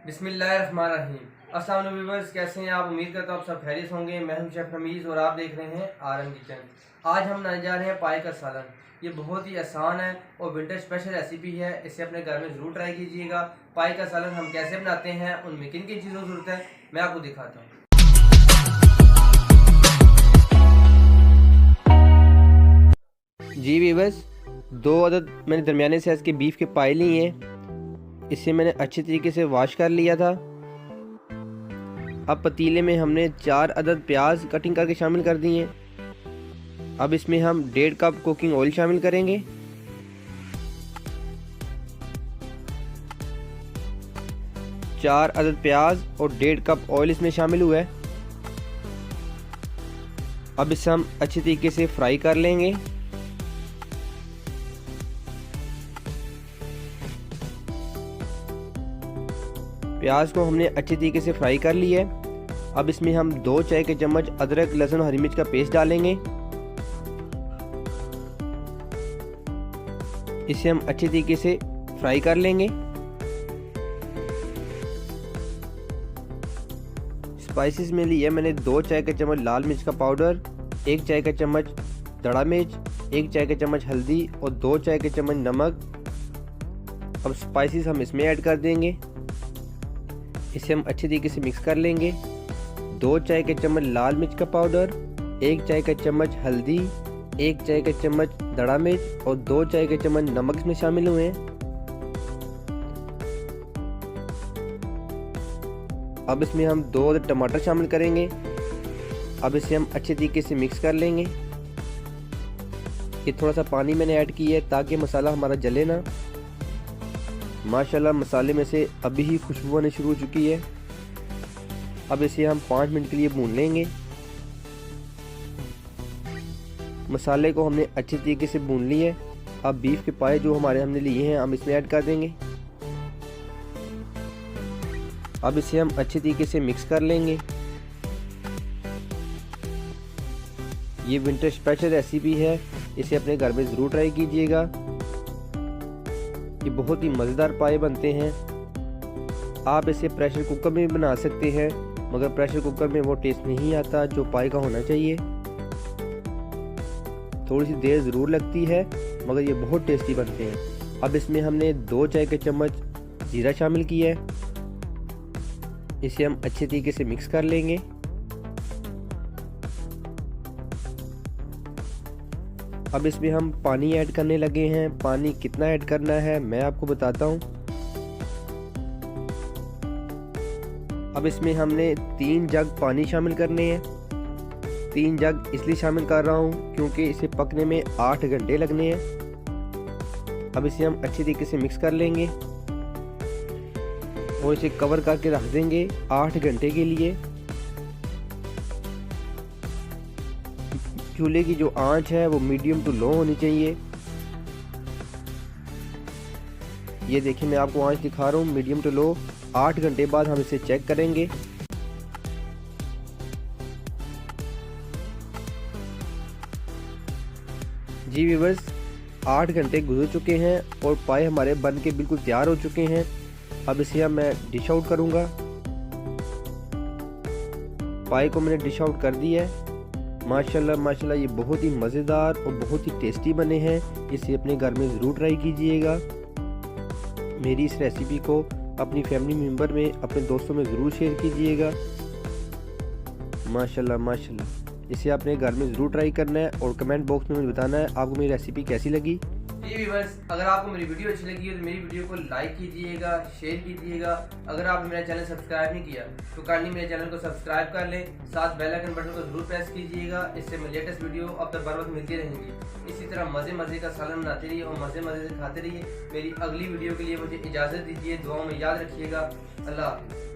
बिस्मिल्लाहिर्रहमानिर्रहीम। अस्सलाम वालेकुम व्यूअर्स, कैसे हैं आप? उम्मीद करता हूँ आप सब खैरियत होंगे। मैं हूं शेफ रमीज़ और आप देख रहे हैं आरएम किचन। आज हम बनाने जा रहे हैं पाए का सालन। ये बहुत ही आसान है और विंटर स्पेशल रेसिपी है। इसे अपने घर में ज़रूर ट्राई कीजिएगा। पाए का सालन हम कैसे बनाते हैं, उनमें किन किन चीज़ों की ज़रूरत है, मैं आपको दिखाता हूँ। जी व्यूअर्स, 2 अदद मैंने दरमियाने साइज़ के बीफ के पाए लिए हैं। इसे मैंने अच्छे तरीके से वॉश कर लिया था। अब पतीले में हमने 4 अदद प्याज कटिंग करके शामिल कर दिए हैं। अब इसमें हम 1.5 कप कुकिंग ऑयल शामिल करेंगे। चार अदद प्याज और 1.5 कप ऑयल इसमें शामिल हुआ है। अब इसे हम अच्छे तरीके से फ्राई कर लेंगे। प्याज को हमने अच्छे तरीके से फ्राई कर लिया है। अब इसमें हम 2 चाय के चम्मच अदरक, लहसुन, हरी मिर्च का पेस्ट डालेंगे। इसे हम अच्छे तरीके से फ्राई कर लेंगे। स्पाइसेस में लिया मैंने 2 चाय के चम्मच लाल मिर्च का पाउडर, 1 चाय का चम्मच दड़ा मिर्च, 1 चाय का चम्मच हल्दी और 2 चाय के चम्मच नमक। अब स्पाइसेस हम इसमें ऐड कर देंगे। इसे हम अच्छे तरीके से मिक्स कर लेंगे। 2 चाय के चम्मच लाल मिर्च का पाउडर, 1 चाय का चम्मच हल्दी, 1 चाय का चम्मच दड़ा मिर्च और 2 चाय के चम्मच नमक इसमें शामिल हुए हैं। अब इसमें हम 2 टमाटर शामिल करेंगे। अब इसे हम अच्छे तरीके से मिक्स कर लेंगे। ये थोड़ा सा पानी मैंने ऐड किया है ताकि मसाला हमारा जले ना। माशाल्लाह मसाले में से अभी ही खुशबू आनी शुरू हो चुकी है। अब इसे हम 5 मिनट के लिए भून लेंगे। मसाले को हमने अच्छे तरीके से भून लिया है। अब बीफ के पाए जो हमने लिए हैं हम इसमें ऐड कर देंगे। अब इसे हम अच्छे तरीके से मिक्स कर लेंगे। ये विंटर स्पेशल रेसिपी है, इसे अपने घर में ज़रूर ट्राई कीजिएगा। ये बहुत ही मज़ेदार पाए बनते हैं। आप इसे प्रेशर कुकर में भी बना सकते हैं, मगर प्रेशर कुकर में वो टेस्ट नहीं आता जो पाए का होना चाहिए। थोड़ी सी देर ज़रूर लगती है मगर ये बहुत टेस्टी बनते हैं। अब इसमें हमने 2 चाय के चम्मच जीरा शामिल किया है। इसे हम अच्छे तरीके से मिक्स कर लेंगे। अब इसमें हम पानी ऐड करने लगे हैं। पानी कितना ऐड करना है मैं आपको बताता हूँ। अब इसमें हमने 3 जग पानी शामिल करने हैं। 3 जग इसलिए शामिल कर रहा हूँ क्योंकि इसे पकने में 8 घंटे लगने हैं। अब इसे हम अच्छे तरीके से मिक्स कर लेंगे और इसे कवर करके रख देंगे 8 घंटे के लिए। चूल्हे की जो आंच है वो मीडियम टू लो होनी चाहिए। ये देखिए मैं आपको आंच दिखा रहा हूँ, मीडियम टू लो। 8 घंटे बाद हम इसे चेक करेंगे। जी व्यूअर्स, 8 घंटे गुजर चुके हैं और पाए हमारे बन के बिल्कुल तैयार हो चुके हैं। अब इसे मैं डिश आउट करूँगा। पाए को मैंने डिश आउट कर दिया है। माशाल्लाह माशाल्लाह ये बहुत ही मज़ेदार और बहुत ही टेस्टी बने हैं। इसे अपने घर में ज़रूर ट्राई कीजिएगा। मेरी इस रेसिपी को अपनी फैमिली मेम्बर में, अपने दोस्तों में ज़रूर शेयर कीजिएगा। माशाल्लाह माशाल्लाह इसे अपने घर में ज़रूर ट्राई करना है और कमेंट बॉक्स में मुझे बताना है आपको मेरी रेसिपी कैसी लगी। जी व्यूअर्स, अगर आपको मेरी वीडियो अच्छी लगी है तो मेरी वीडियो को लाइक कीजिएगा, शेयर कीजिएगा। अगर आपने मेरा चैनल सब्सक्राइब नहीं किया तो काइंडली मेरे चैनल को सब्सक्राइब कर लें, साथ बेल आइकन बटन को जरूर प्रेस कीजिएगा। इससे मैं लेटेस्ट वीडियो अब तक बर वक्त मिलती रहेंगी। इसी तरह मज़े का सालन बनाते रहिए और मज़े से खाते रहिए। मेरी अगली वीडियो के लिए मुझे इजाज़त दीजिए। दुआओं में याद रखिएगा। अल्लाह हाफ़िज़।